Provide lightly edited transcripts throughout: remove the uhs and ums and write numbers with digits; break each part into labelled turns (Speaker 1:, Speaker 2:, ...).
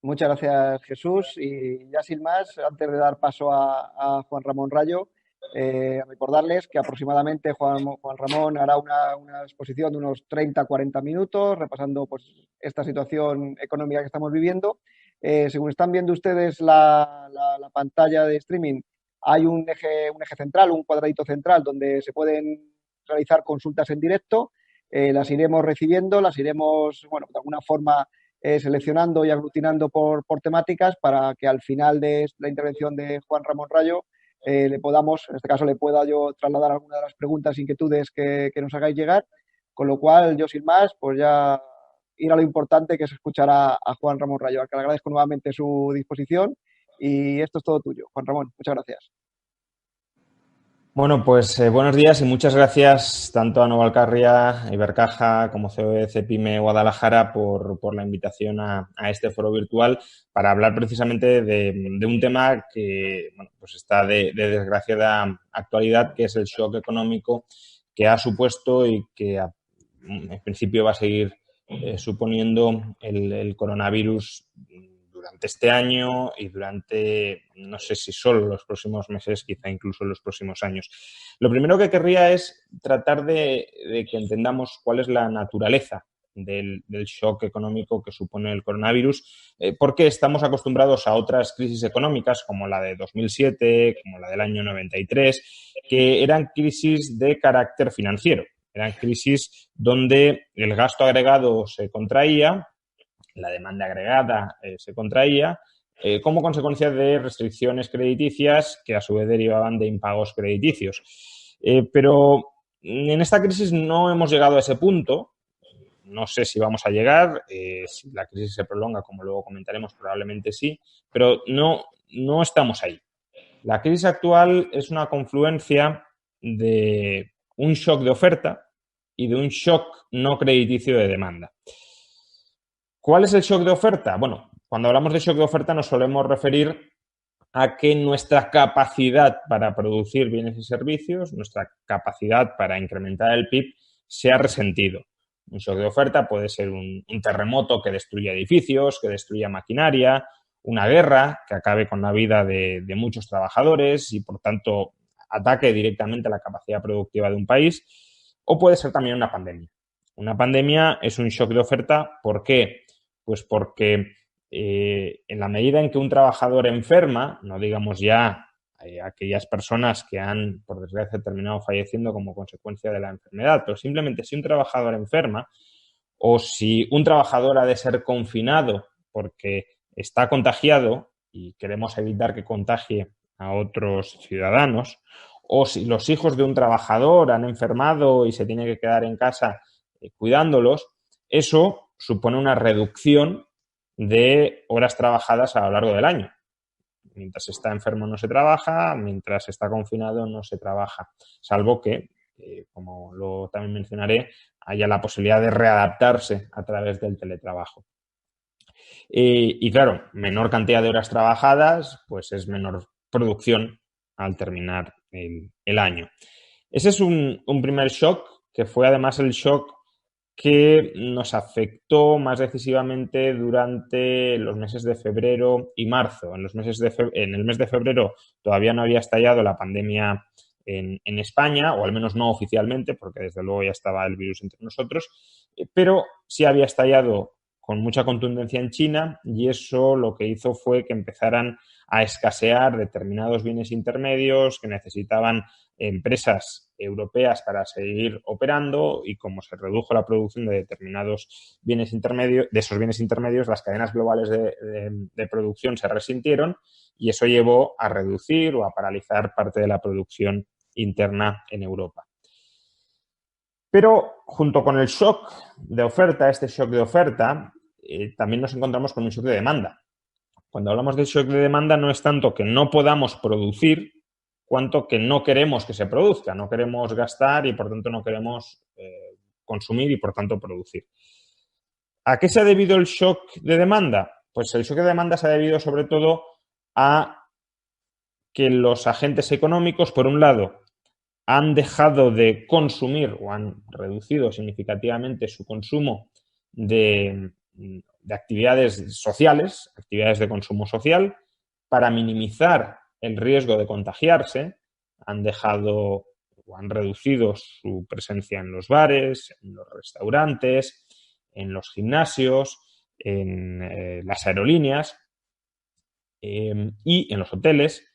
Speaker 1: Muchas gracias, Jesús. Y ya sin más, antes de dar paso a Juan Ramón Rayo, recordarles que aproximadamente Juan Ramón hará una exposición de unos 30-40 minutos, repasando pues, esta situación económica que estamos viviendo. Según están viendo ustedes la pantalla de streaming, hay un eje central, un cuadradito central, donde se pueden realizar consultas en directo. Las iremos recibiendo, las iremos, bueno, de alguna forma seleccionando y aglutinando por temáticas para que al final de la intervención de Juan Ramón Rayo le podamos, en este caso le pueda yo trasladar alguna de las preguntas, inquietudes que nos hagáis llegar, con lo cual yo sin más, pues ya ir a lo importante que es escuchar a Juan Ramón Rayo, al que le agradezco nuevamente su disposición y esto es todo tuyo. Juan Ramón, muchas gracias.
Speaker 2: Bueno, pues buenos días y muchas gracias tanto a Novalcarria, Ibercaja como CEO de Cepime Guadalajara por la invitación a este foro virtual para hablar precisamente de un tema que bueno, pues está de desgraciada actualidad, que es el shock económico que ha supuesto y que en principio va a seguir suponiendo el coronavirus durante este año y durante, no sé si solo los próximos meses, quizá incluso los próximos años. Lo primero que querría es tratar de que entendamos cuál es la naturaleza del shock económico que supone el coronavirus, porque estamos acostumbrados a otras crisis económicas como la de 2007, como la del año 93, que eran crisis de carácter financiero. Eran crisis donde el gasto agregado se contraía, la demanda agregada se contraía como consecuencia de restricciones crediticias que a su vez derivaban de impagos crediticios. Pero en esta crisis no hemos llegado a ese punto. No sé si vamos a llegar, si la crisis se prolonga, como luego comentaremos, probablemente sí, pero no estamos ahí. La crisis actual es una confluencia de un shock de oferta y de un shock no crediticio de demanda. ¿Cuál es el shock de oferta? Bueno, cuando hablamos de shock de oferta nos solemos referir a que nuestra capacidad para producir bienes y servicios, nuestra capacidad para incrementar el PIB, se ha resentido. Un shock de oferta puede ser un terremoto que destruya edificios, que destruya maquinaria, una guerra que acabe con la vida de muchos trabajadores y, por tanto, ataque directamente a la capacidad productiva de un país, o puede ser también una pandemia. Una pandemia es un shock de oferta. ¿Por qué? Pues porque en la medida en que un trabajador enferma, no digamos ya aquellas personas que han, por desgracia, terminado falleciendo como consecuencia de la enfermedad, pero simplemente si un trabajador enferma o si un trabajador ha de ser confinado porque está contagiado y queremos evitar que contagie a otros ciudadanos, o si los hijos de un trabajador han enfermado y se tiene que quedar en casa cuidándolos, eso supone una reducción de horas trabajadas a lo largo del año. Mientras está enfermo no se trabaja, mientras está confinado no se trabaja, salvo que, como también mencionaré, haya la posibilidad de readaptarse a través del teletrabajo. Y claro, menor cantidad de horas trabajadas, pues es menor producción al terminar el año. Ese es un primer shock, que fue además el shock que nos afectó más decisivamente durante los meses de febrero y marzo. En el mes de febrero todavía no había estallado la pandemia en España, o al menos no oficialmente, porque desde luego ya estaba el virus entre nosotros, pero sí había estallado con mucha contundencia en China, y eso lo que hizo fue que empezaran a escasear determinados bienes intermedios que necesitaban empresas europeas para seguir operando, y como se redujo la producción de determinados bienes intermedios, de esos bienes intermedios, las cadenas globales de producción se resintieron, y eso llevó a reducir o a paralizar parte de la producción interna en Europa. Pero junto con el shock de oferta, este shock de oferta, también nos encontramos con un shock de demanda. Cuando hablamos de shock de demanda no es tanto que no podamos producir, cuanto que no queremos que se produzca, no queremos gastar y por tanto no queremos consumir y por tanto producir. ¿A qué se ha debido el shock de demanda? Pues el shock de demanda se ha debido sobre todo a que los agentes económicos, por un lado, han dejado de consumir o han reducido significativamente su consumo de de actividades sociales, actividades de consumo social, para minimizar el riesgo de contagiarse. Han dejado o han reducido su presencia en los bares, en los restaurantes, en los gimnasios, en las aerolíneas y en los hoteles.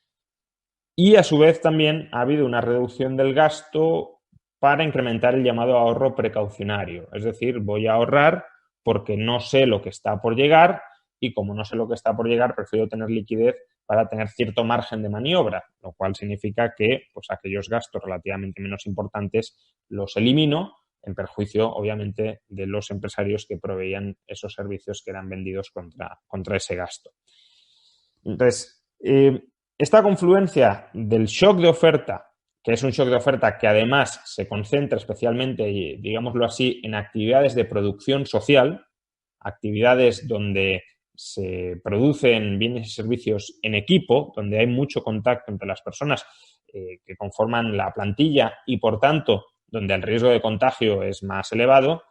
Speaker 2: Y a su vez también ha habido una reducción del gasto para incrementar el llamado ahorro precaucionario. Es decir, voy a ahorrar porque no sé lo que está por llegar y como no sé lo que está por llegar, prefiero tener liquidez para tener cierto margen de maniobra, lo cual significa que pues, aquellos gastos relativamente menos importantes los elimino, en perjuicio, obviamente, de los empresarios que proveían esos servicios que eran vendidos contra ese gasto. Entonces, esta confluencia del shock de oferta, que es un shock de oferta que además se concentra especialmente, digámoslo así, en actividades de producción social, actividades donde se producen bienes y servicios en equipo, donde hay mucho contacto entre las personas que conforman la plantilla y, por tanto, donde el riesgo de contagio es más elevado,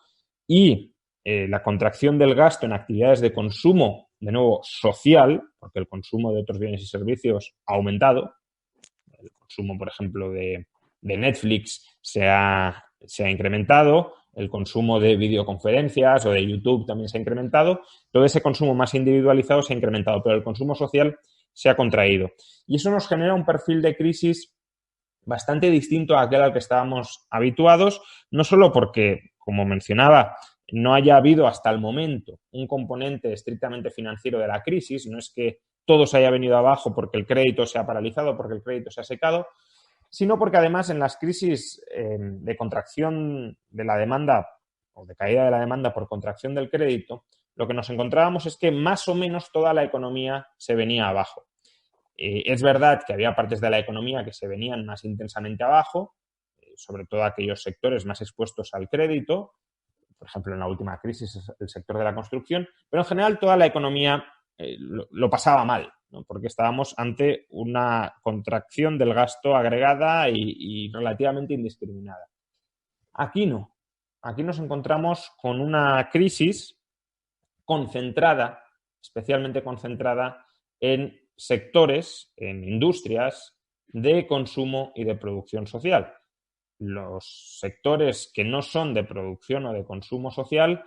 Speaker 2: y la contracción del gasto en actividades de consumo, de nuevo, social, porque el consumo de otros bienes y servicios ha aumentado. El consumo, por ejemplo, de Netflix se ha incrementado, el consumo de videoconferencias o de YouTube también se ha incrementado. Todo ese consumo más individualizado se ha incrementado, pero el consumo social se ha contraído. Y eso nos genera un perfil de crisis bastante distinto a aquel al que estábamos habituados, no solo porque, como mencionaba, no haya habido hasta el momento un componente estrictamente financiero de la crisis, no es que todo se haya venido abajo porque el crédito se ha paralizado, porque el crédito se ha secado, sino porque además en las crisis de contracción de la demanda o de caída de la demanda por contracción del crédito, lo que nos encontrábamos es que más o menos toda la economía se venía abajo. Es verdad que había partes de la economía que se venían más intensamente abajo, sobre todo aquellos sectores más expuestos al crédito, por ejemplo, en la última crisis el sector de la construcción, pero en general toda la economía lo pasaba mal, ¿no? Porque estábamos ante una contracción del gasto agregada y relativamente indiscriminada. Aquí no. Aquí nos encontramos con una crisis concentrada, especialmente concentrada en sectores, en industrias de consumo y de producción social. Los sectores que no son de producción o de consumo social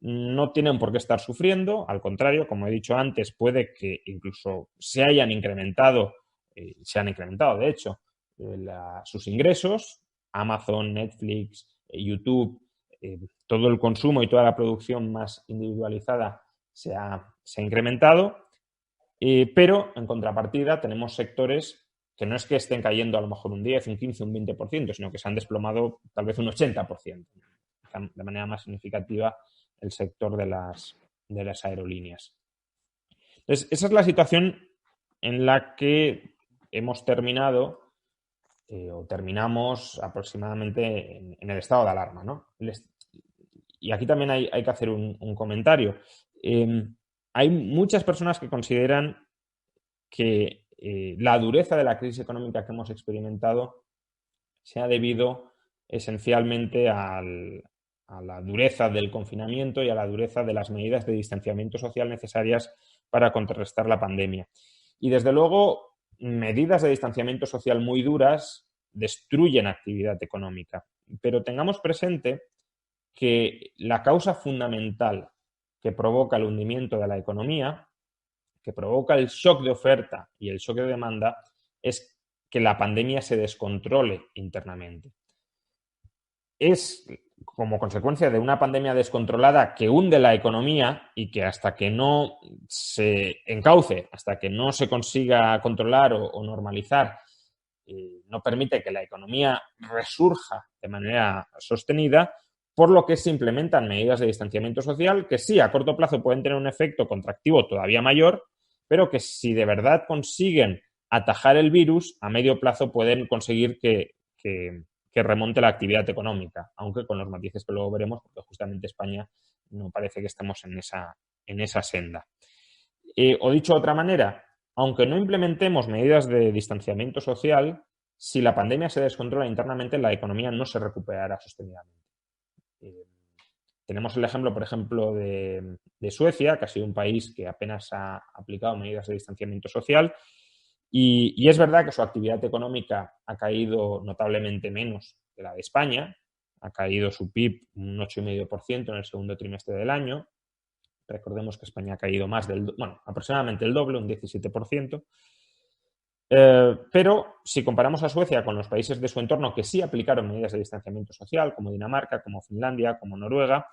Speaker 2: no tienen por qué estar sufriendo, al contrario, como he dicho antes, puede que incluso se han incrementado de hecho, sus ingresos, Amazon, Netflix, YouTube, todo el consumo y toda la producción más individualizada se ha incrementado, pero en contrapartida tenemos sectores que no es que estén cayendo a lo mejor un 10, un 15, un 20%, sino que se han desplomado tal vez un 80%, de manera más significativa el sector de las aerolíneas. Entonces, esa es la situación en la que hemos terminado o terminamos aproximadamente en el estado de alarma, ¿no? Y aquí también hay que hacer un comentario. Hay muchas personas que consideran que la dureza de la crisis económica que hemos experimentado se ha debido esencialmente a la dureza del confinamiento y a la dureza de las medidas de distanciamiento social necesarias para contrarrestar la pandemia. Y desde luego, medidas de distanciamiento social muy duras destruyen actividad económica. Pero tengamos presente que la causa fundamental que provoca el hundimiento de la economía, que provoca el shock de oferta y el shock de demanda, es que la pandemia se descontrole internamente. Es como consecuencia de una pandemia descontrolada que hunde la economía y que hasta que no se encauce, hasta que no se consiga controlar o normalizar, no permite que la economía resurja de manera sostenida, por lo que se implementan medidas de distanciamiento social que sí, a corto plazo pueden tener un efecto contractivo todavía mayor, pero que si de verdad consiguen atajar el virus, a medio plazo pueden conseguir que remonte la actividad económica, aunque con los matices que luego veremos, porque justamente España no parece que estemos en esa senda. O dicho de otra manera, aunque no implementemos medidas de distanciamiento social, si la pandemia se descontrola internamente, la economía no se recuperará sostenidamente. Tenemos el ejemplo, por ejemplo, de Suecia, que ha sido un país que apenas ha aplicado medidas de distanciamiento social y es verdad que su actividad económica ha caído notablemente menos que la de España. Ha caído su PIB un 8,5% en el segundo trimestre del año. Recordemos que España ha caído aproximadamente el doble, un 17%. Pero si comparamos a Suecia con los países de su entorno que sí aplicaron medidas de distanciamiento social, como Dinamarca, como Finlandia, como Noruega,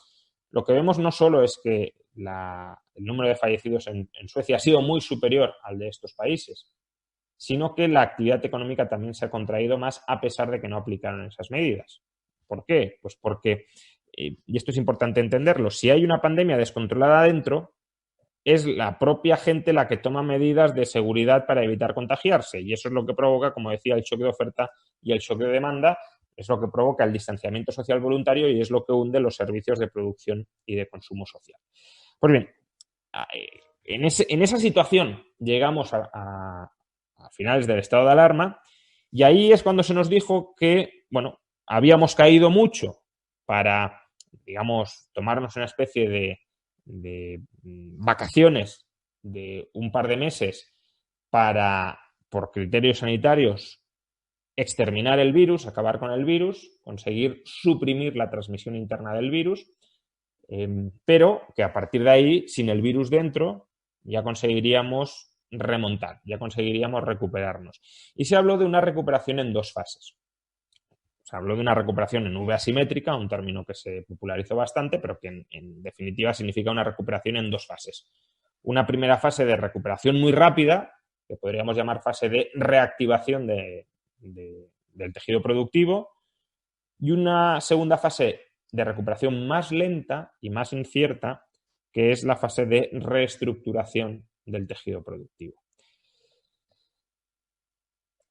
Speaker 2: lo que vemos no solo es que el número de fallecidos en Suecia ha sido muy superior al de estos países, sino que la actividad económica también se ha contraído más a pesar de que no aplicaron esas medidas. ¿Por qué? Pues porque, y esto es importante entenderlo, si hay una pandemia descontrolada dentro, es la propia gente la que toma medidas de seguridad para evitar contagiarse. Y eso es lo que provoca, como decía, el shock de oferta y el shock de demanda, es lo que provoca el distanciamiento social voluntario y es lo que hunde los servicios de producción y de consumo social. Pues bien, en esa situación llegamos a finales del estado de alarma y ahí es cuando se nos dijo que, bueno, habíamos caído mucho para, digamos, tomarnos una especie de vacaciones de un par de meses para, por criterios sanitarios, exterminar el virus, acabar con el virus, conseguir suprimir la transmisión interna del virus, pero que a partir de ahí, sin el virus dentro, ya conseguiríamos remontar, ya conseguiríamos recuperarnos. Y se habló de una recuperación en dos fases. Se habló de una recuperación en V asimétrica, un término que se popularizó bastante, pero que en definitiva significa una recuperación en dos fases. Una primera fase de recuperación muy rápida, que podríamos llamar fase de reactivación del tejido productivo, y una segunda fase de recuperación más lenta y más incierta, que es la fase de reestructuración del tejido productivo.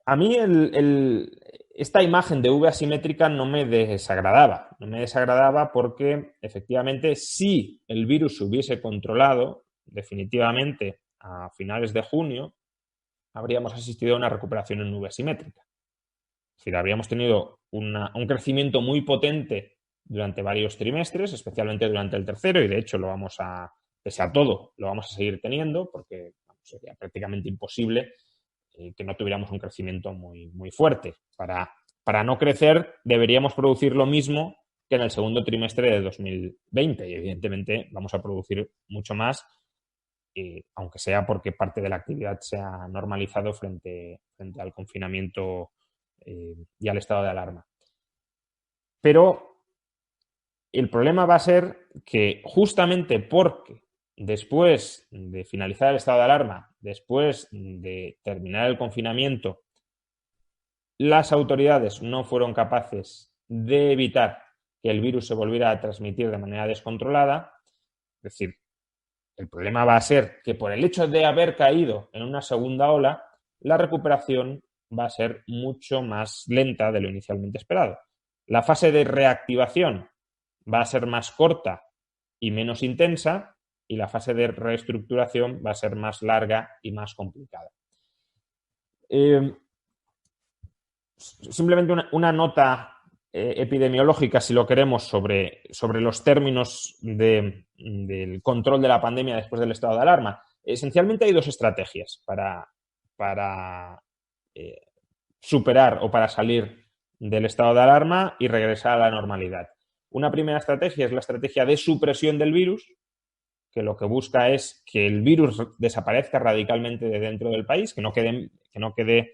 Speaker 2: A mí esta imagen de V asimétrica no me desagradaba. No me desagradaba porque, efectivamente, si el virus se hubiese controlado definitivamente a finales de junio, habríamos asistido a una recuperación en V asimétrica. Es decir, habríamos tenido un crecimiento muy potente durante varios trimestres, especialmente durante el tercero, y de hecho pese a todo, lo vamos a seguir teniendo porque sería prácticamente imposible que no tuviéramos un crecimiento muy, muy fuerte. Para no crecer deberíamos producir lo mismo que en el segundo trimestre de 2020 y evidentemente vamos a producir mucho más, aunque sea porque parte de la actividad se ha normalizado frente al confinamiento y al estado de alarma. Pero el problema va a ser que justamente porque después de finalizar el estado de alarma, después de terminar el confinamiento, las autoridades no fueron capaces de evitar que el virus se volviera a transmitir de manera descontrolada. Es decir, el problema va a ser que por el hecho de haber caído en una segunda ola, la recuperación va a ser mucho más lenta de lo inicialmente esperado. La fase de reactivación va a ser más corta y menos intensa y la fase de reestructuración va a ser más larga y más complicada. Simplemente una nota epidemiológica, si lo queremos, sobre los términos del control de la pandemia después del estado de alarma. Esencialmente hay dos estrategias para superar o para salir del estado de alarma y regresar a la normalidad. Una primera estrategia es la estrategia de supresión del virus, que lo que busca es que el virus desaparezca radicalmente de dentro del país, que no quede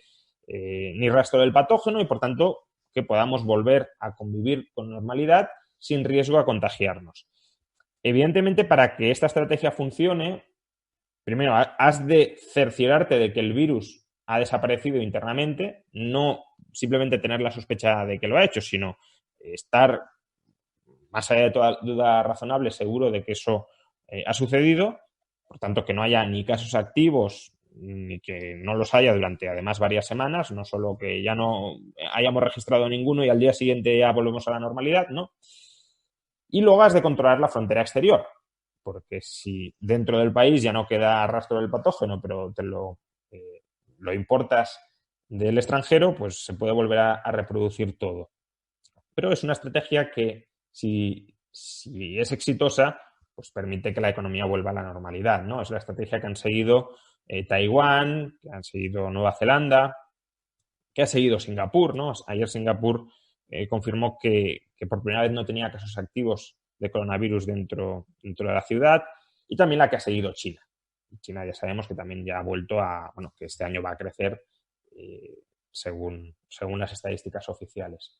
Speaker 2: ni rastro del patógeno y, por tanto, que podamos volver a convivir con normalidad sin riesgo a contagiarnos. Evidentemente, para que esta estrategia funcione, primero has de cerciorarte de que el virus ha desaparecido internamente, no simplemente tener la sospecha de que lo ha hecho, sino estar, más allá de toda duda razonable, seguro de que eso ha sucedido, por tanto que no haya ni casos activos ni que no los haya durante además varias semanas, no solo que ya no hayamos registrado ninguno y al día siguiente ya volvemos a la normalidad, ¿no? Y luego has de controlar la frontera exterior, porque si dentro del país ya no queda rastro del patógeno, pero te lo importas del extranjero, pues se puede volver a reproducir todo. Pero es una estrategia que, si si es exitosa, pues permite que la economía vuelva a la normalidad, ¿no? Es la estrategia que han seguido Taiwán, que han seguido Nueva Zelanda, que ha seguido Singapur, ¿no? Ayer Singapur confirmó que por primera vez no tenía casos activos de coronavirus dentro de la ciudad, y también la que ha seguido China. China ya sabemos que también ya ha vuelto bueno, que este año va a crecer según las estadísticas oficiales.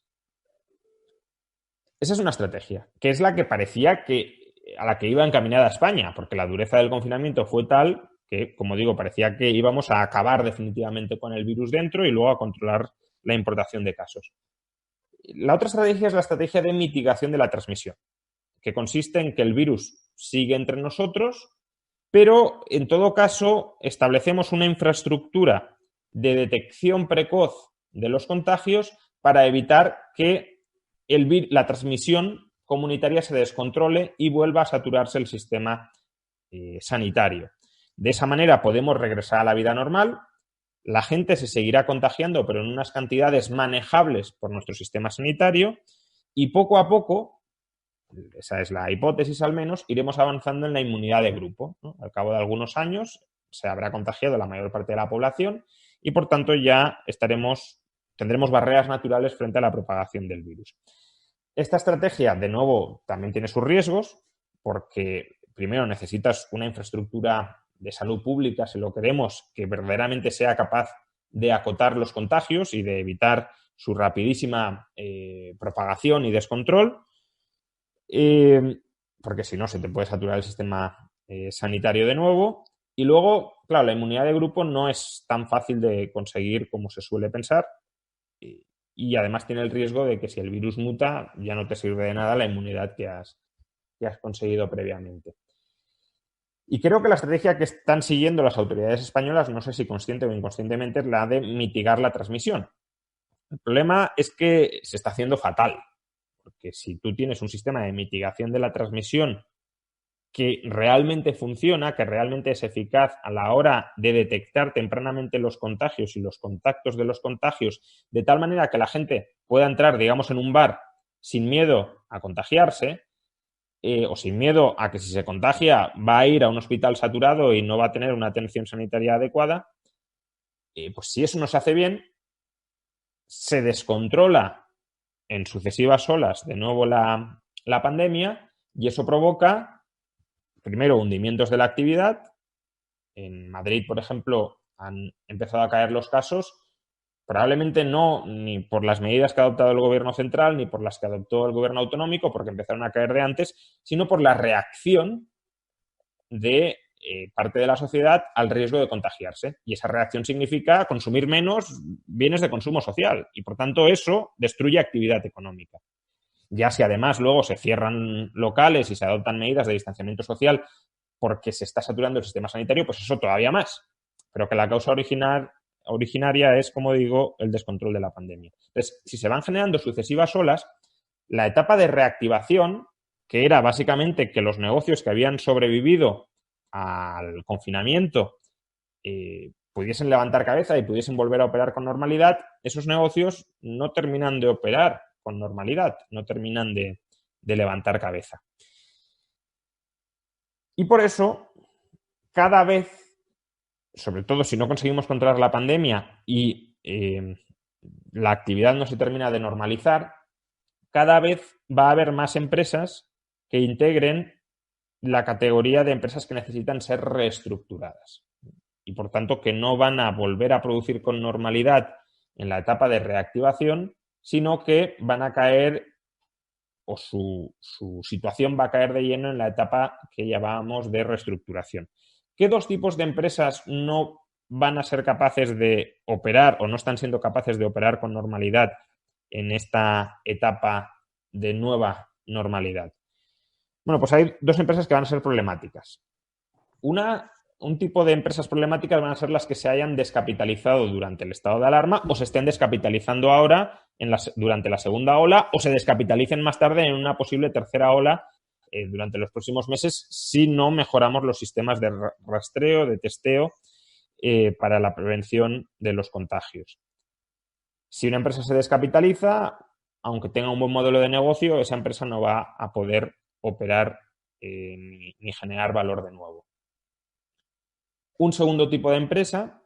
Speaker 2: Esa es una estrategia, que es la que parecía a la que iba encaminada España, porque la dureza del confinamiento fue tal que, como digo, parecía que íbamos a acabar definitivamente con el virus dentro y luego a controlar la importación de casos. La otra estrategia es la estrategia de mitigación de la transmisión, que consiste en que el virus sigue entre nosotros, pero en todo caso establecemos una infraestructura de detección precoz de los contagios para evitar que la transmisión comunitaria se descontrole y vuelva a saturarse el sistema sanitario. De esa manera podemos regresar a la vida normal, la gente se seguirá contagiando, pero en unas cantidades manejables por nuestro sistema sanitario, y poco a poco, esa es la hipótesis al menos, iremos avanzando en la inmunidad de grupo, ¿no? Al cabo de algunos años se habrá contagiado la mayor parte de la población y, por tanto, ya tendremos barreras naturales frente a la propagación del virus. Esta estrategia, de nuevo, también tiene sus riesgos, porque primero necesitas una infraestructura de salud pública, si lo queremos, que verdaderamente sea capaz de acotar los contagios y de evitar su rapidísima propagación y descontrol, porque si no se te puede saturar el sistema sanitario de nuevo. Y luego, claro, la inmunidad de grupo no es tan fácil de conseguir como se suele pensar, y además tiene el riesgo de que si el virus muta ya no te sirve de nada la inmunidad que has conseguido previamente. Y creo que la estrategia que están siguiendo las autoridades españolas, no sé si consciente o inconscientemente, es la de mitigar la transmisión. El problema es que se está haciendo fatal, porque si tú tienes un sistema de mitigación de la transmisión que realmente funciona, que realmente es eficaz a la hora de detectar tempranamente los contagios y los contactos de los contagios, de tal manera que la gente pueda entrar, digamos, en un bar sin miedo a contagiarse, o sin miedo a que si se contagia va a ir a un hospital saturado y no va a tener una atención sanitaria adecuada, pues si eso no se hace bien, se descontrola en sucesivas olas de nuevo la pandemia, y eso provoca, primero, hundimientos de la actividad. En Madrid, por ejemplo, han empezado a caer los casos, probablemente no ni por las medidas que ha adoptado el gobierno central ni por las que adoptó el gobierno autonómico, porque empezaron a caer de antes, sino por la reacción de parte de la sociedad al riesgo de contagiarse. Y esa reacción significa consumir menos bienes de consumo social y, por tanto, eso destruye actividad económica. Ya si además luego se cierran locales y se adoptan medidas de distanciamiento social porque se está saturando el sistema sanitario, pues eso todavía más. Pero que la causa originaria es, como digo, el descontrol de la pandemia. Entonces, si se van generando sucesivas olas, la etapa de reactivación, que era básicamente que los negocios que habían sobrevivido al confinamiento pudiesen levantar cabeza y pudiesen volver a operar con normalidad, esos negocios no terminan de operar con normalidad, no terminan de levantar cabeza. Y por eso, cada vez, sobre todo si no conseguimos controlar la pandemia y la actividad no se termina de normalizar, cada vez va a haber más empresas que integren la categoría de empresas que necesitan ser reestructuradas y, por tanto, que no van a volver a producir con normalidad en la etapa de reactivación, sino que van a caer, o su situación va a caer de lleno en la etapa que llamábamos de reestructuración. ¿Qué dos tipos de empresas no van a ser capaces de operar o no están siendo capaces de operar con normalidad en esta etapa de nueva normalidad? Bueno, pues hay dos empresas que van a ser problemáticas. Un tipo de empresas problemáticas van a ser las que se hayan descapitalizado durante el estado de alarma o se estén descapitalizando ahora durante la segunda ola o se descapitalicen más tarde en una posible tercera ola durante los próximos meses si no mejoramos los sistemas de rastreo, de testeo para la prevención de los contagios. Si una empresa se descapitaliza, aunque tenga un buen modelo de negocio, esa empresa no va a poder operar ni generar valor de nuevo. Un segundo tipo de empresa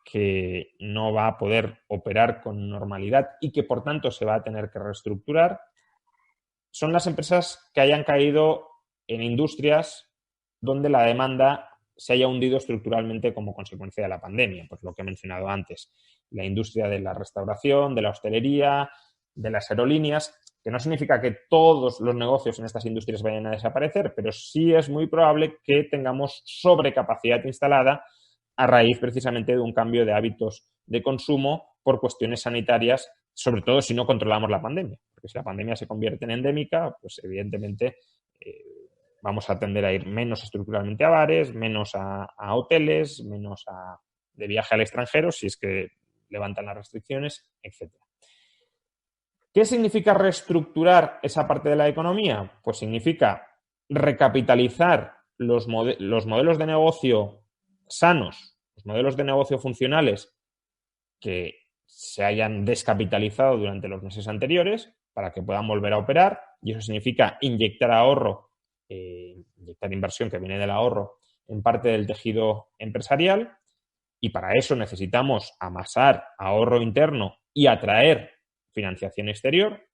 Speaker 2: que no va a poder operar con normalidad y que por tanto se va a tener que reestructurar son las empresas que hayan caído en industrias donde la demanda se haya hundido estructuralmente como consecuencia de la pandemia, pues lo que he mencionado antes, la industria de la restauración, de la hostelería, de las aerolíneas, que no significa que todos los negocios en estas industrias vayan a desaparecer, pero sí es muy probable que tengamos sobrecapacidad instalada a raíz precisamente de un cambio de hábitos de consumo por cuestiones sanitarias, sobre todo si no controlamos la pandemia. Porque si la pandemia se convierte en endémica, pues evidentemente vamos a tender a ir menos estructuralmente a bares, menos a hoteles, menos de viaje al extranjero, si es que levantan las restricciones, etcétera. ¿Qué significa reestructurar esa parte de la economía? Pues significa recapitalizar los modelos de negocio sanos, los modelos de negocio funcionales que se hayan descapitalizado durante los meses anteriores para que puedan volver a operar, y eso significa inyectar ahorro, inyectar inversión que viene del ahorro en parte del tejido empresarial, y para eso necesitamos amasar ahorro interno y atraer financiación exterior.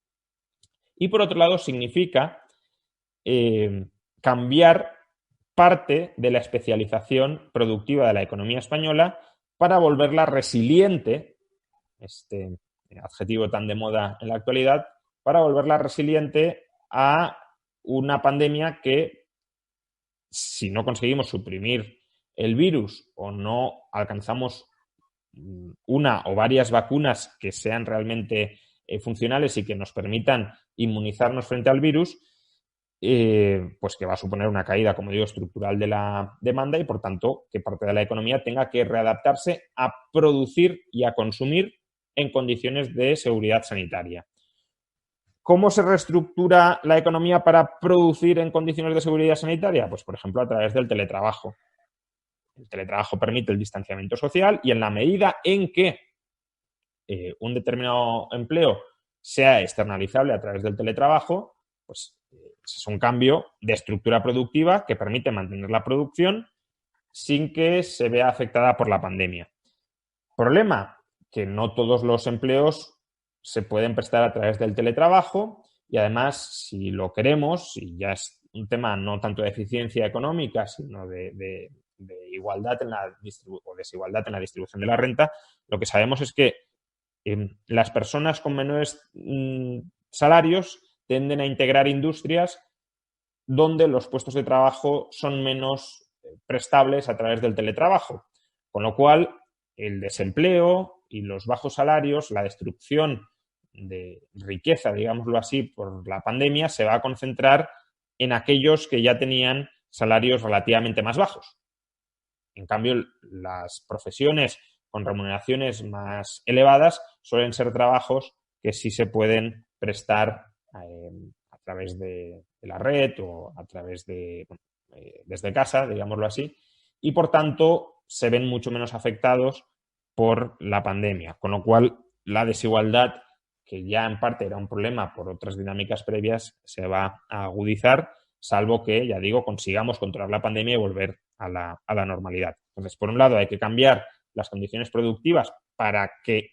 Speaker 2: Y por otro lado significa cambiar parte de la especialización productiva de la economía española para volverla resiliente, este adjetivo tan de moda en la actualidad, para volverla resiliente a una pandemia que, si no conseguimos suprimir el virus o no alcanzamos una o varias vacunas que sean realmente funcionales y que nos permitan inmunizarnos frente al virus, pues que va a suponer una caída, como digo, estructural de la demanda y, por tanto, que parte de la economía tenga que readaptarse a producir y a consumir en condiciones de seguridad sanitaria. ¿Cómo se reestructura la economía para producir en condiciones de seguridad sanitaria? Pues, por ejemplo, a través del teletrabajo. El teletrabajo permite el distanciamiento social y en la medida en que un determinado empleo sea externalizable a través del teletrabajo, pues es un cambio de estructura productiva que permite mantener la producción sin que se vea afectada por la pandemia. Problema, que no todos los empleos se pueden prestar a través del teletrabajo y además, si lo queremos, y ya es un tema no tanto de eficiencia económica, sino de igualdad en la o desigualdad en la distribución de la renta, lo que sabemos es que las personas con menores salarios tienden a integrar industrias donde los puestos de trabajo son menos prestables a través del teletrabajo, con lo cual el desempleo y los bajos salarios, la destrucción de riqueza, digámoslo así, por la pandemia, se va a concentrar en aquellos que ya tenían salarios relativamente más bajos. En cambio, las profesiones con remuneraciones más elevadas suelen ser trabajos que sí se pueden prestar a través de la red o a través de desde casa, digámoslo así, y por tanto se ven mucho menos afectados por la pandemia, con lo cual la desigualdad, que ya en parte era un problema por otras dinámicas previas, se va a agudizar, salvo que, ya digo, consigamos controlar la pandemia y volver a la normalidad. Entonces, por un lado, hay que cambiar las condiciones productivas para que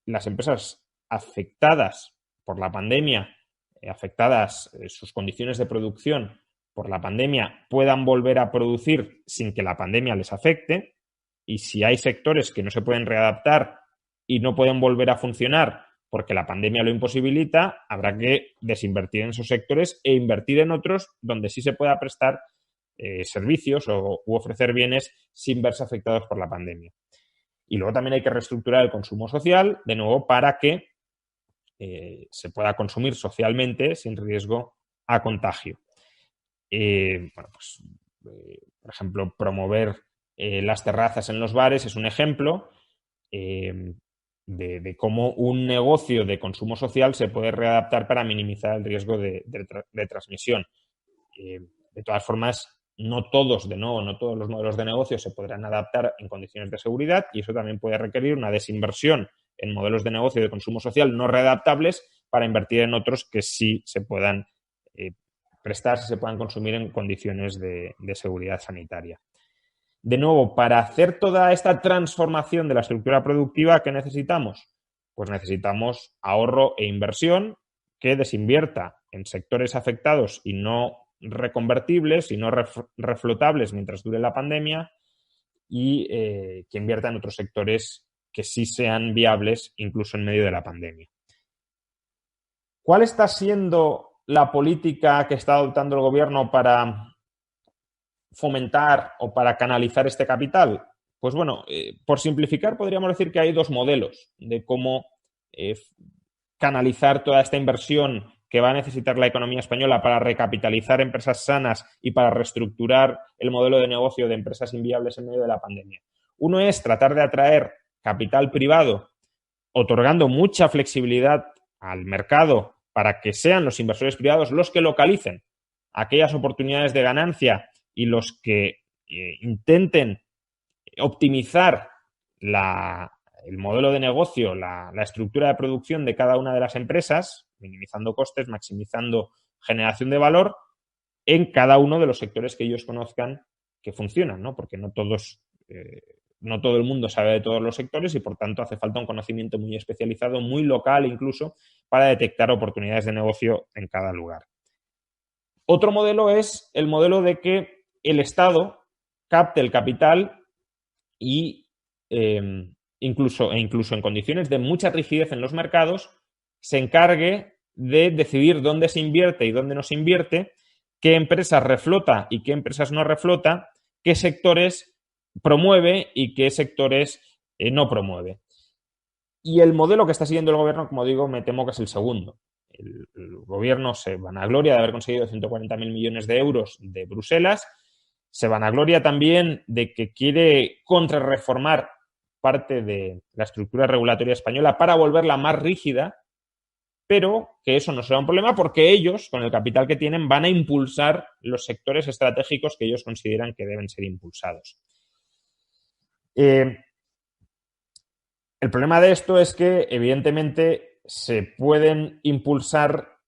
Speaker 2: las empresas afectadas por la pandemia, afectadas sus condiciones de producción por la pandemia, puedan volver a producir sin que la pandemia les afecte. Y si hay sectores que no se pueden readaptar y no pueden volver a funcionar porque la pandemia lo imposibilita, habrá que desinvertir en esos sectores e invertir en otros donde sí se pueda prestar servicios u ofrecer bienes sin verse afectados por la pandemia. Y luego también hay que reestructurar el consumo social, de nuevo, para que se pueda consumir socialmente sin riesgo a contagio. Por ejemplo, promover las terrazas en los bares es un ejemplo de cómo un negocio de consumo social se puede readaptar para minimizar el riesgo de transmisión. De todas formas, no todos los modelos de negocio se podrán adaptar en condiciones de seguridad y eso también puede requerir una desinversión en modelos de negocio de consumo social no readaptables para invertir en otros que sí se puedan prestar, si se puedan consumir en condiciones de seguridad sanitaria. De nuevo, para hacer toda esta transformación de la estructura productiva, ¿qué necesitamos? Pues necesitamos ahorro e inversión que desinvierta en sectores afectados y no reconvertibles y no reflotables mientras dure la pandemia y que invierta en otros sectores que sí sean viables incluso en medio de la pandemia. ¿Cuál está siendo la política que está adoptando el gobierno para fomentar o para canalizar este capital? Pues bueno, por simplificar podríamos decir que hay dos modelos de cómo canalizar toda esta inversión que va a necesitar la economía española para recapitalizar empresas sanas y para reestructurar el modelo de negocio de empresas inviables en medio de la pandemia. Uno es tratar de atraer capital privado, otorgando mucha flexibilidad al mercado para que sean los inversores privados los que localicen aquellas oportunidades de ganancia y los que intenten optimizar el modelo de negocio, la estructura de producción de cada una de las empresas, minimizando costes, maximizando generación de valor en cada uno de los sectores que ellos conozcan que funcionan, ¿no? Porque no todo el mundo sabe de todos los sectores y, por tanto, hace falta un conocimiento muy especializado, muy local incluso, para detectar oportunidades de negocio en cada lugar. Otro modelo es el modelo de que el Estado capte el capital y incluso en condiciones de mucha rigidez en los mercados, se encargue de decidir dónde se invierte y dónde no se invierte, qué empresas reflota y qué empresas no reflota, qué sectores promueve y qué sectores no promueve. Y el modelo que está siguiendo el gobierno, como digo, me temo que es el segundo. El gobierno se vanagloria de haber conseguido 140.000 millones de euros de Bruselas, se vanagloria también de que quiere contrarreformar parte de la estructura regulatoria española para volverla más rígida, pero que eso no será un problema porque ellos, con el capital que tienen, van a impulsar los sectores estratégicos que ellos consideran que deben ser impulsados. El problema de esto es que, evidentemente, se pueden impulsar,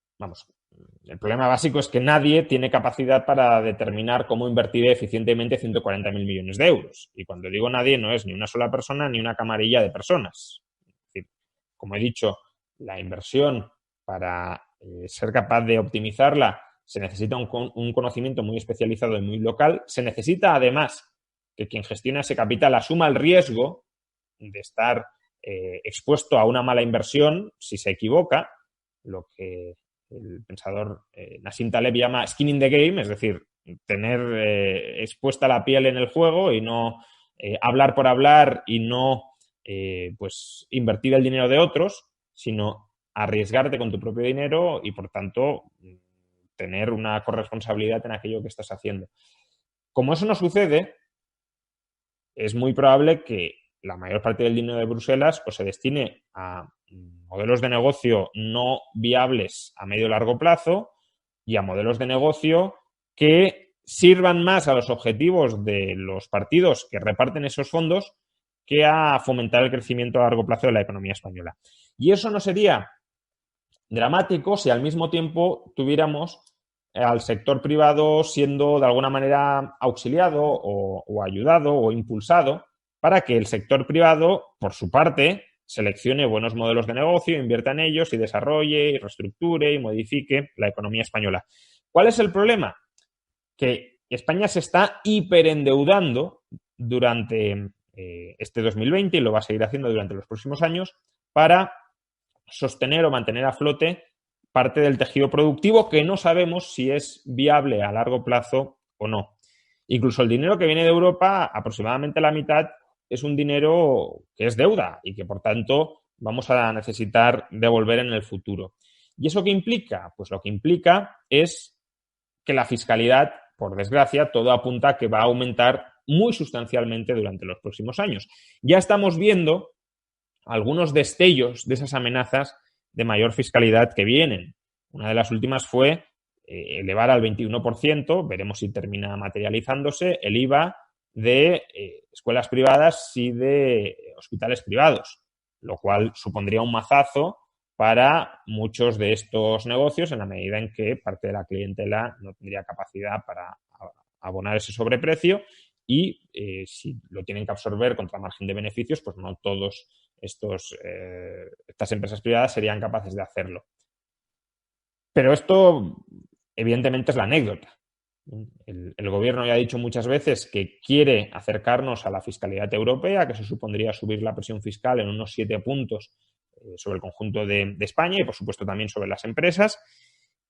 Speaker 2: el problema básico es que nadie tiene capacidad para determinar cómo invertir eficientemente 140.000 millones de euros. Y cuando digo nadie, no es ni una sola persona ni una camarilla de personas. Es decir, como he dicho, la inversión para ser capaz de optimizarla se necesita un conocimiento muy especializado y muy local. Se necesita, además, que quien gestiona ese capital asuma el riesgo de estar expuesto a una mala inversión si se equivoca, lo que el pensador Nassim Taleb llama skin in the game, es decir, tener expuesta la piel en el juego y no hablar por hablar y no pues invertir el dinero de otros, sino arriesgarte con tu propio dinero y, por tanto, tener una corresponsabilidad en aquello que estás haciendo. Como eso no sucede, es muy probable que la mayor parte del dinero de Bruselas pues, se destine a modelos de negocio no viables a medio y largo plazo y a modelos de negocio que sirvan más a los objetivos de los partidos que reparten esos fondos que a fomentar el crecimiento a largo plazo de la economía española. Y eso no sería dramático si al mismo tiempo tuviéramos al sector privado siendo de alguna manera auxiliado o ayudado o impulsado para que el sector privado, por su parte, seleccione buenos modelos de negocio, invierta en ellos y desarrolle y reestructure y modifique la economía española. ¿Cuál es el problema? Que España se está hiperendeudando durante este 2020 y lo va a seguir haciendo durante los próximos años para sostener o mantener a flote parte del tejido productivo que no sabemos si es viable a largo plazo o no. Incluso el dinero que viene de Europa, aproximadamente la mitad, es un dinero que es deuda y que, por tanto, vamos a necesitar devolver en el futuro. ¿Y eso qué implica? Pues lo que implica es que la fiscalidad, por desgracia, todo apunta a que va a aumentar muy sustancialmente durante los próximos años. Ya estamos viendo algunos destellos de esas amenazas de mayor fiscalidad que vienen. Una de las últimas fue elevar al 21%, veremos si termina materializándose, el IVA de escuelas privadas y de hospitales privados, lo cual supondría un mazazo para muchos de estos negocios en la medida en que parte de la clientela no tendría capacidad para abonar ese sobreprecio y si lo tienen que absorber contra margen de beneficios, pues no todos estas empresas privadas serían capaces de hacerlo. Pero esto, evidentemente, es la anécdota. El gobierno ya ha dicho muchas veces que quiere acercarnos a la fiscalidad europea, que eso supondría subir la presión fiscal en unos 7 puntos sobre el conjunto de España y, por supuesto, también sobre las empresas.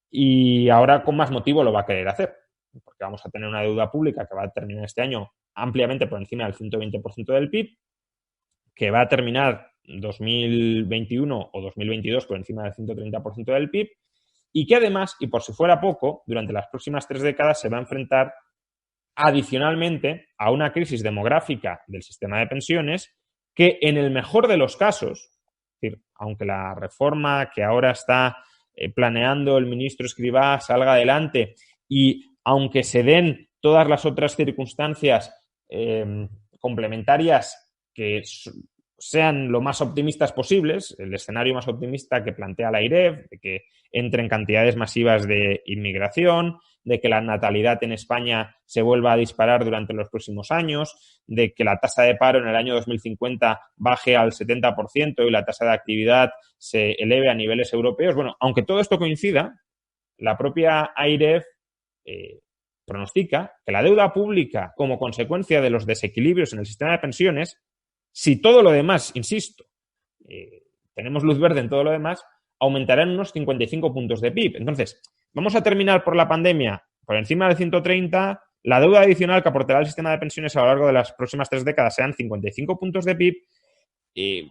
Speaker 2: Y ahora, con más motivo, lo va a querer hacer, porque vamos a tener una deuda pública que va a terminar este año ampliamente por encima del 120% del PIB, que va a terminar 2021 o 2022 por encima del 130% del PIB, y que además, y por si fuera poco, durante las próximas 3 décadas se va a enfrentar adicionalmente a una crisis demográfica del sistema de pensiones que, en el mejor de los casos, es decir, aunque la reforma que ahora está planeando el ministro Escrivá salga adelante y aunque se den todas las otras circunstancias complementarias que sean lo más optimistas posibles, el escenario más optimista que plantea la AIREF, de que entren cantidades masivas de inmigración, de que la natalidad en España se vuelva a disparar durante los próximos años, de que la tasa de paro en el año 2050 baje al 70% y la tasa de actividad se eleve a niveles europeos. Bueno, aunque todo esto coincida, la propia AIREF pronostica que la deuda pública, como consecuencia de los desequilibrios en el sistema de pensiones, si todo lo demás, insisto, tenemos luz verde en todo lo demás, aumentará en unos 55 puntos de PIB. Entonces, vamos a terminar por la pandemia por encima del 130, la deuda adicional que aportará el sistema de pensiones a lo largo de las próximas 3 décadas serán 55 puntos de PIB y,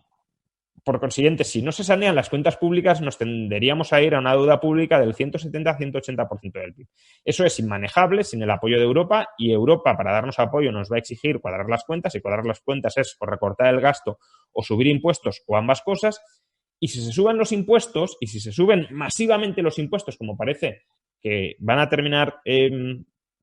Speaker 2: por consiguiente, si no se sanean las cuentas públicas, nos tenderíamos a ir a una deuda pública del 170-180% del PIB. Eso es inmanejable sin el apoyo de Europa, y Europa, para darnos apoyo, nos va a exigir cuadrar las cuentas, y cuadrar las cuentas es o recortar el gasto o subir impuestos o ambas cosas. Y si se suben los impuestos, y si se suben masivamente los impuestos, como parece que van a terminar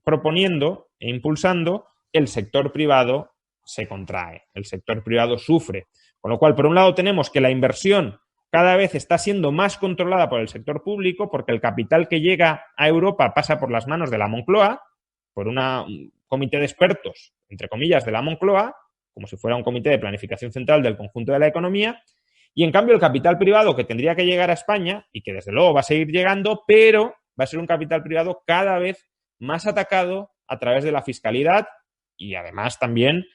Speaker 2: proponiendo e impulsando, el sector privado se contrae, el sector privado sufre. Con lo cual, por un lado, tenemos que la inversión cada vez está siendo más controlada por el sector público, porque el capital que llega a Europa pasa por las manos de la Moncloa, por un comité de expertos, entre comillas, de la Moncloa, como si fuera un comité de planificación central del conjunto de la economía, y en cambio el capital privado que tendría que llegar a España, y que desde luego va a seguir llegando, pero va a ser un capital privado cada vez más atacado a través de la fiscalidad y además también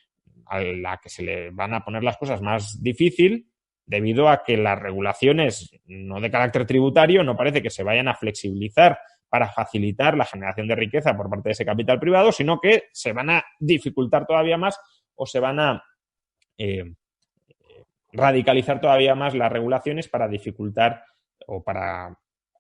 Speaker 2: a la que se le van a poner las cosas más difícil debido a que las regulaciones no de carácter tributario no parece que se vayan a flexibilizar para facilitar la generación de riqueza por parte de ese capital privado, sino que se van a dificultar todavía más o se van a radicalizar todavía más las regulaciones para dificultar o para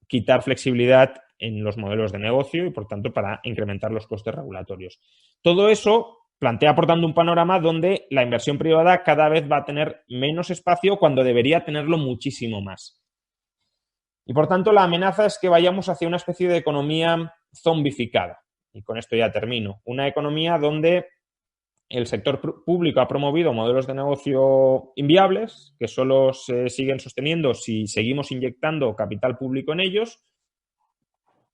Speaker 2: quitar flexibilidad en los modelos de negocio y, por tanto, para incrementar los costes regulatorios. Todo eso plantea, por tanto, un panorama donde la inversión privada cada vez va a tener menos espacio cuando debería tenerlo muchísimo más. Y, por tanto, la amenaza es que vayamos hacia una especie de economía zombificada. Y con esto ya termino. Una economía donde el sector público ha promovido modelos de negocio inviables, que solo se siguen sosteniendo si seguimos inyectando capital público en ellos,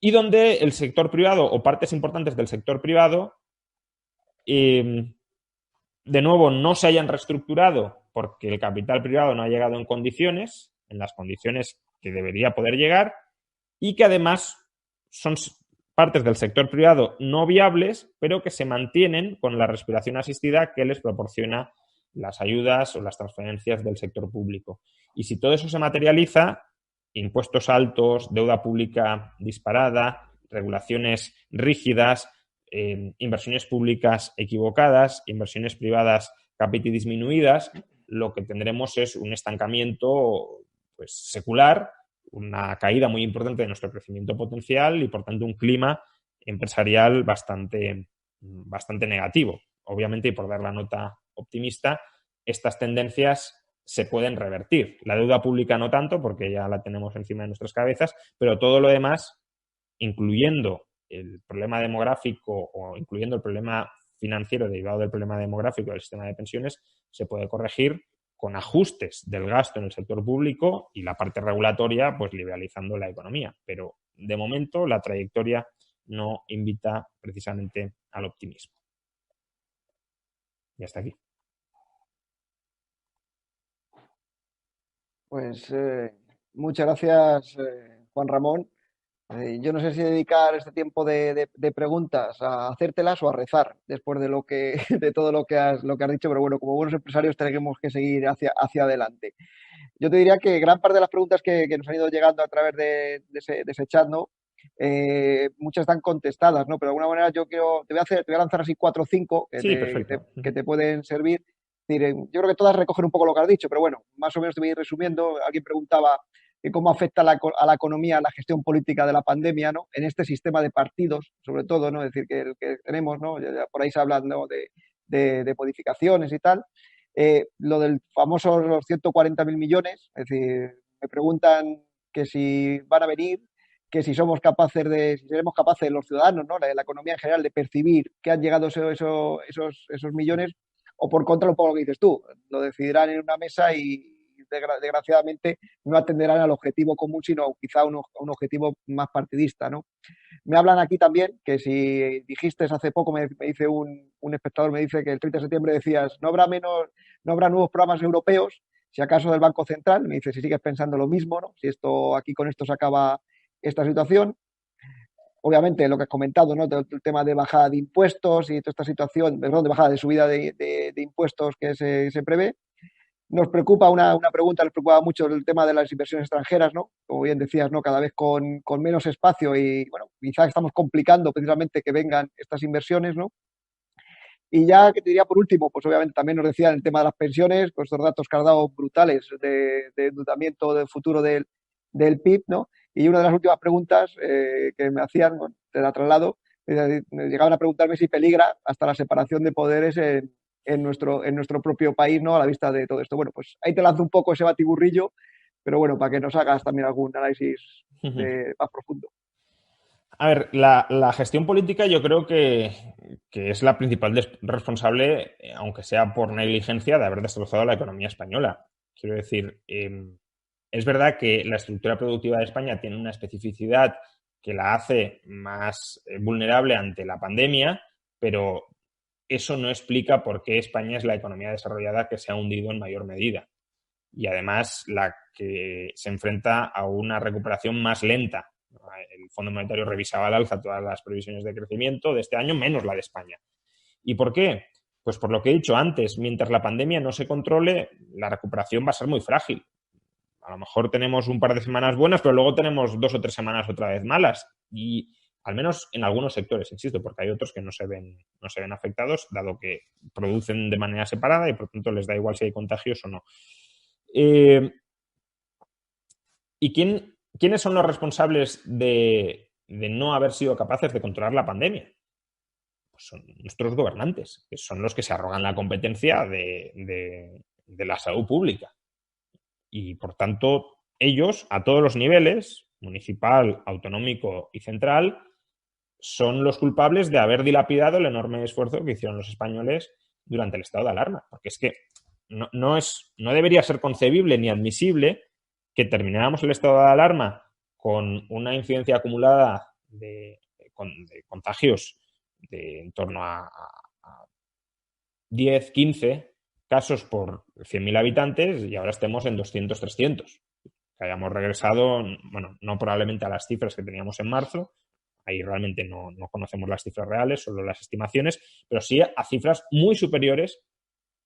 Speaker 2: y donde el sector privado o partes importantes del sector privado de nuevo no se hayan reestructurado porque el capital privado no ha llegado en las condiciones que debería poder llegar, y que además son partes del sector privado no viables, pero que se mantienen con la respiración asistida que les proporciona las ayudas o las transferencias del sector público. Y si todo eso se materializa, impuestos altos, deuda pública disparada, regulaciones rígidas, inversiones públicas equivocadas, inversiones privadas capital disminuidas, lo que tendremos es un estancamiento pues secular, una caída muy importante de nuestro crecimiento potencial y, por tanto, un clima empresarial bastante negativo. Obviamente, y por dar la nota optimista, estas tendencias se pueden revertir. La deuda pública no tanto, porque ya la tenemos encima de nuestras cabezas, pero todo lo demás, incluyendo el problema demográfico o incluyendo el problema financiero derivado del problema demográfico del sistema de pensiones, se puede corregir con ajustes del gasto en el sector público y la parte regulatoria, pues liberalizando la economía. Pero de momento la trayectoria no invita precisamente al optimismo. Y hasta aquí.
Speaker 1: Pues muchas gracias, Juan Ramón. Yo no sé si dedicar este tiempo de preguntas a hacértelas o a rezar después de de todo lo que has dicho, pero bueno, como buenos empresarios tenemos que seguir hacia adelante. Yo te diría que gran parte de las preguntas que nos han ido llegando a través de ese chat, ¿no? Muchas están contestadas, ¿no? Pero de alguna manera te voy a lanzar así cuatro o cinco
Speaker 2: Sí, perfecto.
Speaker 1: que te pueden servir. Es decir, yo creo que todas recogen un poco lo que has dicho, pero bueno, más o menos te voy a ir resumiendo. Alguien preguntaba que cómo afecta a la economía la gestión política de la pandemia, ¿no? En este sistema de partidos, sobre todo, ¿no? Es decir, que el que tenemos, ¿no? Ya por ahí se habla, ¿no? de modificaciones y tal. Lo del famoso los 140.000 millones, es decir, me preguntan que si van a venir, que si si seremos capaces los ciudadanos, ¿no? La economía en general, de percibir que han llegado esos millones, o por contra, un poco lo que dices tú, lo decidirán en una mesa y desgraciadamente no atenderán al objetivo común, sino quizá a un objetivo más partidista, ¿no? Me hablan aquí también que si dijiste hace poco, me dice un espectador, me dice que el 30 de septiembre decías, no habrá nuevos programas europeos, si acaso del Banco Central. Me dice si sigues pensando lo mismo, ¿no? Si aquí con esto se acaba esta situación. Obviamente, lo que has comentado, ¿no? El tema de bajada de impuestos y toda esta situación, perdón, de bajada de subida de impuestos que se prevé. Nos preocupa una pregunta, nos preocupa mucho el tema de las inversiones extranjeras, ¿no? Como bien decías, ¿no? Cada vez con menos espacio y, bueno, quizás estamos complicando precisamente que vengan estas inversiones, ¿no? Y ya que te diría por último, pues obviamente también nos decían el tema de las pensiones, con estos datos que has dado brutales de endeudamiento del futuro del PIB, ¿no? Y una de las últimas preguntas que me hacían, bueno, te la traslado, me llegaban a preguntarme si peligra hasta la separación de poderes en nuestro propio país, ¿no? A la vista de todo esto. Bueno, pues ahí te lanzo un poco ese batiburrillo, pero bueno, para que nos hagas también algún análisis más profundo.
Speaker 2: A ver, la gestión política yo creo que es la principal responsable, aunque sea por negligencia, de haber destrozado la economía española. Quiero decir, es verdad que la estructura productiva de España tiene una especificidad que la hace más vulnerable ante la pandemia, pero eso no explica por qué España es la economía desarrollada que se ha hundido en mayor medida. Y además la que se enfrenta a una recuperación más lenta. El Fondo Monetario revisaba al alza todas las previsiones de crecimiento de este año, menos la de España. ¿Y por qué? Pues por lo que he dicho antes, mientras la pandemia no se controle, la recuperación va a ser muy frágil. A lo mejor tenemos un par de semanas buenas, pero luego tenemos 2 o 3 semanas otra vez malas. Y al menos en algunos sectores, insisto, porque hay otros que no se ven afectados, dado que producen de manera separada y por tanto les da igual si hay contagios o no. ¿Y quiénes son los responsables de no haber sido capaces de controlar la pandemia? Pues son nuestros gobernantes, que son los que se arrogan la competencia de la salud pública. Y, por tanto, ellos, a todos los niveles, municipal, autonómico y central, son los culpables de haber dilapidado el enorme esfuerzo que hicieron los españoles durante el estado de alarma. Porque es que no debería ser concebible ni admisible que termináramos el estado de alarma con una incidencia acumulada de contagios de en torno a 10, 15 casos por 100.000 habitantes y ahora estemos en 200, 300. Que hayamos regresado, bueno, no probablemente a las cifras que teníamos en marzo, ahí realmente no conocemos las cifras reales, solo las estimaciones, pero sí a cifras muy superiores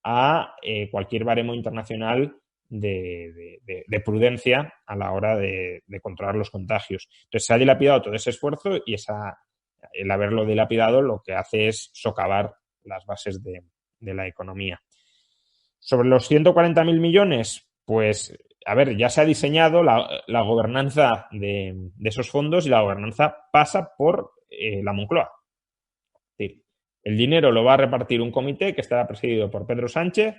Speaker 2: a cualquier baremo internacional de prudencia a la hora de controlar los contagios. Entonces se ha dilapidado todo ese esfuerzo y el haberlo dilapidado lo que hace es socavar las bases de la economía. Sobre los 140.000 millones, pues, a ver, ya se ha diseñado la gobernanza de esos fondos y la gobernanza pasa por la Moncloa. Es decir, el dinero lo va a repartir un comité que estará presidido por Pedro Sánchez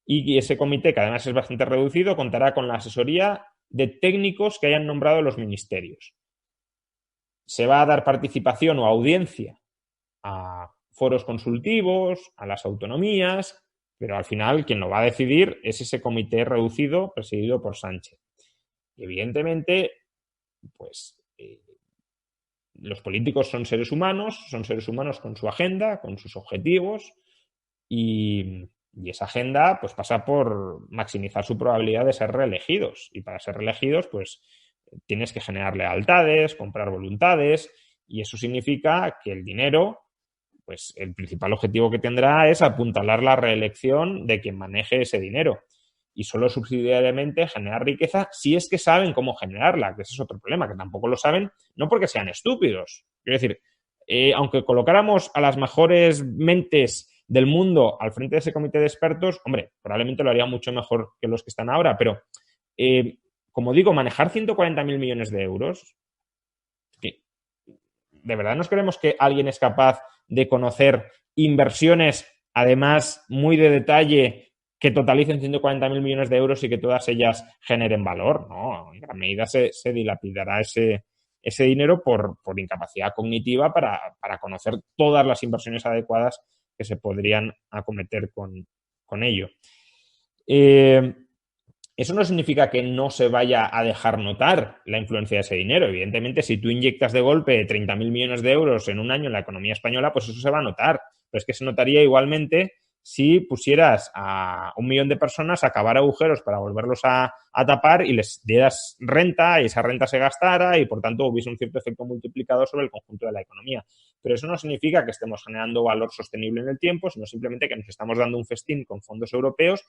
Speaker 2: y ese comité, que además es bastante reducido, contará con la asesoría de técnicos que hayan nombrado los ministerios. Se va a dar participación o audiencia a foros consultivos, a las autonomías, pero al final quien lo va a decidir es ese comité reducido presidido por Sánchez. Y evidentemente, pues los políticos son seres humanos con su agenda, con sus objetivos y esa agenda pues pasa por maximizar su probabilidad de ser reelegidos. Y para ser reelegidos, pues tienes que generar lealtades, comprar voluntades, y eso significa que el dinero, pues el principal objetivo que tendrá es apuntalar la reelección de quien maneje ese dinero. Y solo subsidiariamente generar riqueza si es que saben cómo generarla, que ese es otro problema, que tampoco lo saben, no porque sean estúpidos. Quiero decir, aunque colocáramos a las mejores mentes del mundo al frente de ese comité de expertos, hombre, probablemente lo haría mucho mejor que los que están ahora, pero como digo, manejar 140.000 millones de euros, que ¿de verdad nos creemos que alguien es capaz de conocer inversiones, además muy de detalle, que totalicen 140.000 millones de euros y que todas ellas generen valor? No, en gran medida se dilapidará ese dinero por incapacidad cognitiva para conocer todas las inversiones adecuadas que se podrían acometer con ello. Eso no significa que no se vaya a dejar notar la influencia de ese dinero. Evidentemente, si tú inyectas de golpe 30.000 millones de euros en un año en la economía española, pues eso se va a notar. Pero es que se notaría igualmente si pusieras a 1 millón de personas a cavar agujeros para volverlos a tapar y les dieras renta y esa renta se gastara y, por tanto, hubiese un cierto efecto multiplicador sobre el conjunto de la economía. Pero eso no significa que estemos generando valor sostenible en el tiempo, sino simplemente que nos estamos dando un festín con fondos europeos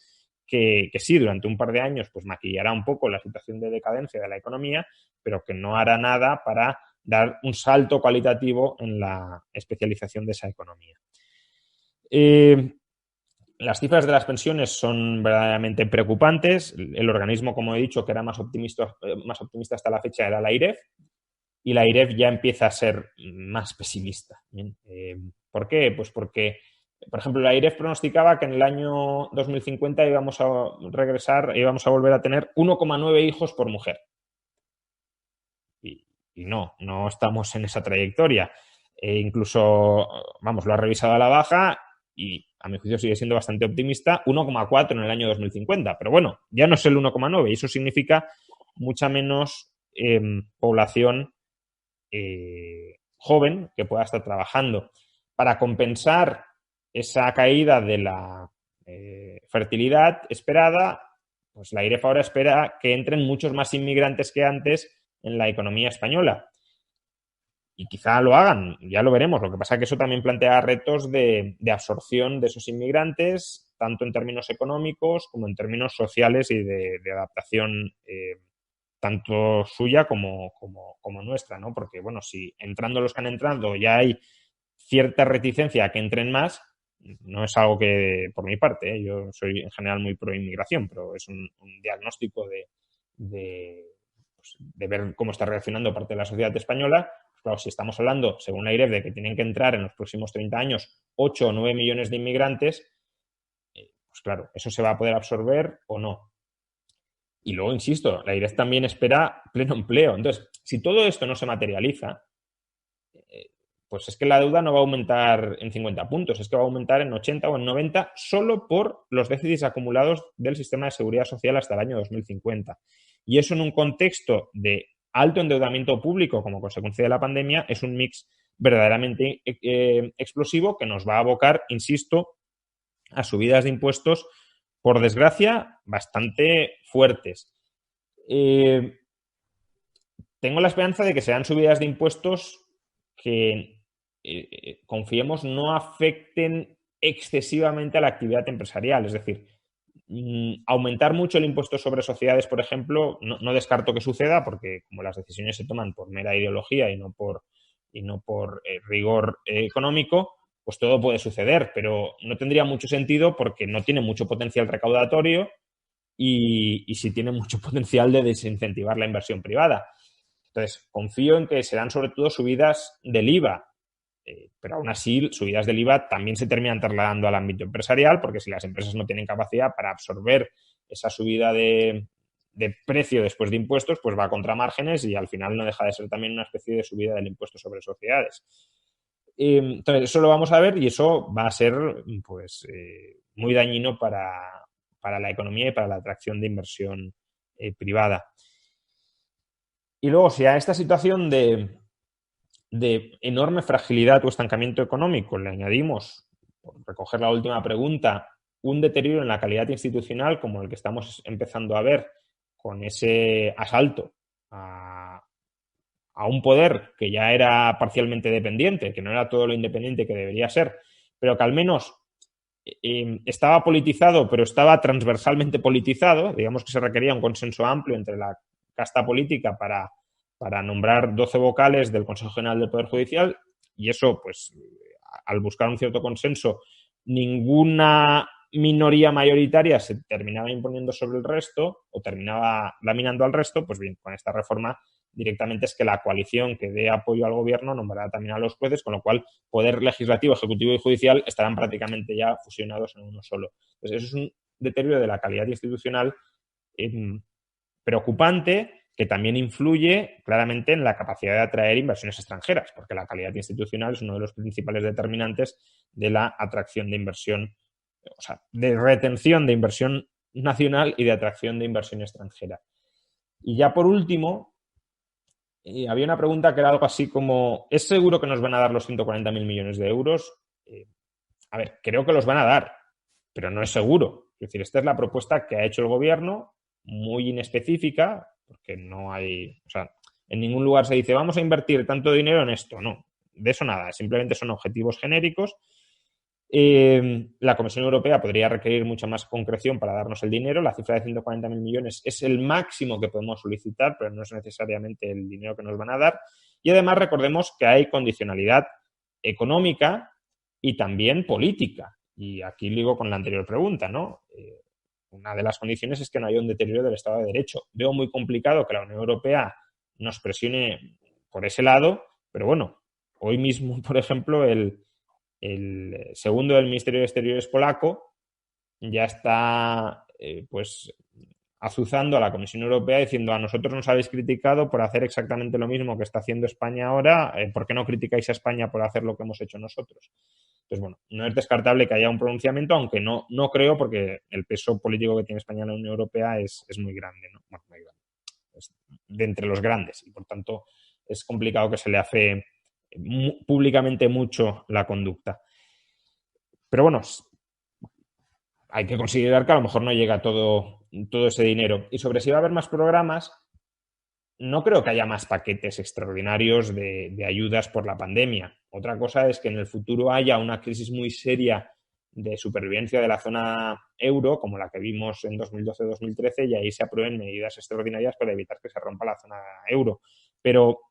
Speaker 2: que sí, durante un par de años pues maquillará un poco la situación de decadencia de la economía, pero que no hará nada para dar un salto cualitativo en la especialización de esa economía. Las cifras de las pensiones son verdaderamente preocupantes. El organismo, como he dicho, que era más optimista hasta la fecha era la AIREF, y la AIREF ya empieza a ser más pesimista. ¿Por qué? Pues porque, por ejemplo, la AIREF pronosticaba que en el año 2050 íbamos a volver a tener 1,9 hijos por mujer. Y no estamos en esa trayectoria. Incluso, lo ha revisado a la baja y a mi juicio sigue siendo bastante optimista, 1,4 en el año 2050. Pero bueno, ya no es el 1,9 y eso significa mucha menos población joven que pueda estar trabajando. Para compensar esa caída de la fertilidad esperada, pues la AIREF ahora espera que entren muchos más inmigrantes que antes en la economía española. Y quizá lo hagan, ya lo veremos. Lo que pasa es que eso también plantea retos de absorción de esos inmigrantes, tanto en términos económicos como en términos sociales y de adaptación tanto suya como nuestra, ¿no? Porque, bueno, si entrando los que han entrado ya hay cierta reticencia a que entren más, no es algo que, por mi parte, yo soy en general muy pro inmigración, pero es un diagnóstico de ver cómo está reaccionando parte de la sociedad española. Pues claro, si estamos hablando, según la AIREF, de que tienen que entrar en los próximos 30 años 8 o 9 millones de inmigrantes, pues claro, ¿eso se va a poder absorber o no? Y luego, insisto, la AIREF también espera pleno empleo. Entonces, si todo esto no se materializa, pues es que la deuda no va a aumentar en 50 puntos, es que va a aumentar en 80 o en 90 solo por los déficits acumulados del sistema de seguridad social hasta el año 2050. Y eso en un contexto de alto endeudamiento público como consecuencia de la pandemia es un mix verdaderamente explosivo que nos va a abocar, insisto, a subidas de impuestos, por desgracia, bastante fuertes. Tengo la esperanza de que sean subidas de impuestos que confiemos no afecten excesivamente a la actividad empresarial. Es decir, aumentar mucho el impuesto sobre sociedades, por ejemplo, no descarto que suceda porque como las decisiones se toman por mera ideología y no por rigor económico, pues todo puede suceder, pero no tendría mucho sentido porque no tiene mucho potencial recaudatorio y sí tiene mucho potencial de desincentivar la inversión privada. Entonces, confío en que serán sobre todo subidas del IVA, pero aún así subidas del IVA también se terminan trasladando al ámbito empresarial, porque si las empresas no tienen capacidad para absorber esa subida de precio después de impuestos, pues va a contramárgenes y al final no deja de ser también una especie de subida del impuesto sobre sociedades. Entonces, eso lo vamos a ver y eso va a ser pues muy dañino para la economía y para la atracción de inversión privada. Y luego, si a esta situación de enorme fragilidad o estancamiento económico le añadimos, por recoger la última pregunta, un deterioro en la calidad institucional como el que estamos empezando a ver con ese asalto a un poder que ya era parcialmente dependiente, que no era todo lo independiente que debería ser, pero que al menos estaba politizado, pero estaba transversalmente politizado. Digamos que se requería un consenso amplio entre la casta política para nombrar 12 vocales del Consejo General del Poder Judicial, y eso, pues, al buscar un cierto consenso, ninguna minoría mayoritaria se terminaba imponiendo sobre el resto o terminaba laminando al resto. Pues bien, con esta reforma directamente es que la coalición que dé apoyo al gobierno nombrará también a los jueces, con lo cual poder legislativo, ejecutivo y judicial estarán prácticamente ya fusionados en uno solo. Entonces, eso es un deterioro de la calidad institucional preocupante, que también influye claramente en la capacidad de atraer inversiones extranjeras, porque la calidad institucional es uno de los principales determinantes de la atracción de inversión, o sea, de retención de inversión nacional y de atracción de inversión extranjera. Y ya por último, había una pregunta que era algo así como, ¿es seguro que nos van a dar los 140.000 millones de euros? A ver, creo que los van a dar, pero no es seguro. Es decir, esta es la propuesta que ha hecho el gobierno, muy inespecífica, porque no hay, o sea, en ningún lugar se dice vamos a invertir tanto dinero en esto. No, de eso nada, simplemente son objetivos genéricos. La Comisión Europea podría requerir mucha más concreción para darnos el dinero. La cifra de 140.000 millones es el máximo que podemos solicitar, pero no es necesariamente el dinero que nos van a dar. Y además recordemos que hay condicionalidad económica y también política. Y aquí ligo con la anterior pregunta, ¿no? Una de las condiciones es que no haya un deterioro del Estado de Derecho. Veo muy complicado que la Unión Europea nos presione por ese lado, pero bueno, hoy mismo, por ejemplo, el segundo del Ministerio de Exteriores polaco ya está pues azuzando a la Comisión Europea diciendo a nosotros nos habéis criticado por hacer exactamente lo mismo que está haciendo España ahora, ¿por qué no criticáis a España por hacer lo que hemos hecho nosotros? Entonces, bueno, no es descartable que haya un pronunciamiento, aunque no creo, porque el peso político que tiene España en la Unión Europea es muy grande, ¿no? Bueno, muy grande. Es de entre los grandes y, por tanto, es complicado que se le afee públicamente mucho la conducta. Pero bueno, hay que considerar que a lo mejor no llega todo ese dinero. Y sobre si va a haber más programas, no creo que haya más paquetes extraordinarios de ayudas por la pandemia. Otra cosa es que en el futuro haya una crisis muy seria de supervivencia de la zona euro, como la que vimos en 2012-2013, y ahí se aprueben medidas extraordinarias para evitar que se rompa la zona euro. Pero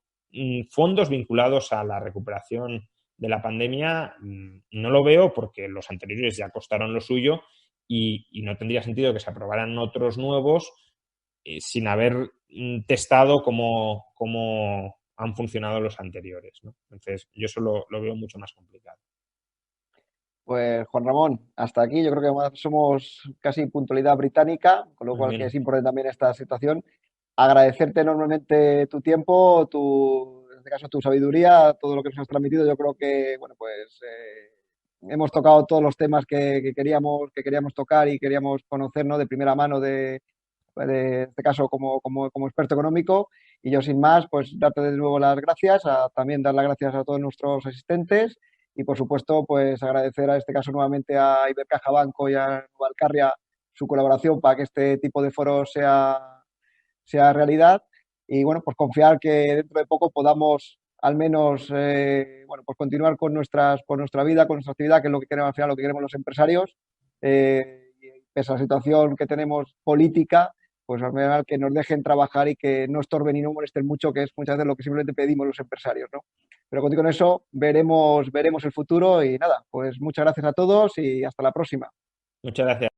Speaker 2: fondos vinculados a la recuperación de la pandemia no lo veo, porque los anteriores ya costaron lo suyo y no tendría sentido que se aprobaran otros nuevos sin haber testado cómo han funcionado los anteriores, ¿no? Entonces, yo eso lo veo mucho más complicado.
Speaker 1: Pues Juan Ramón, hasta aquí yo creo que somos casi puntualidad británica, con lo
Speaker 2: Muy
Speaker 1: cual que es
Speaker 2: bien.
Speaker 1: importante también esta situación. Agradecerte enormemente tu tiempo, en este caso tu sabiduría, todo lo que nos has transmitido. Yo creo que, bueno, pues hemos tocado todos los temas que queríamos tocar y queríamos conocer, ¿no? De primera mano de este caso como experto económico. Y yo sin más, pues darte de nuevo las gracias, también dar las gracias a todos nuestros asistentes y por supuesto pues agradecer a este caso nuevamente a Ibercaja Banco y a Nubalcarria su colaboración para que este tipo de foros sea realidad y bueno, pues confiar que dentro de poco podamos al menos bueno, pues continuar con nuestra vida, con nuestra actividad, que es lo que queremos al final, lo que queremos los empresarios. Y pese a la situación que tenemos política, pues al final que nos dejen trabajar y que no estorben y no molesten mucho, que es muchas veces lo que simplemente pedimos los empresarios, ¿no? Pero contigo con eso veremos el futuro y nada, pues muchas gracias a todos y hasta la próxima.
Speaker 2: Muchas gracias.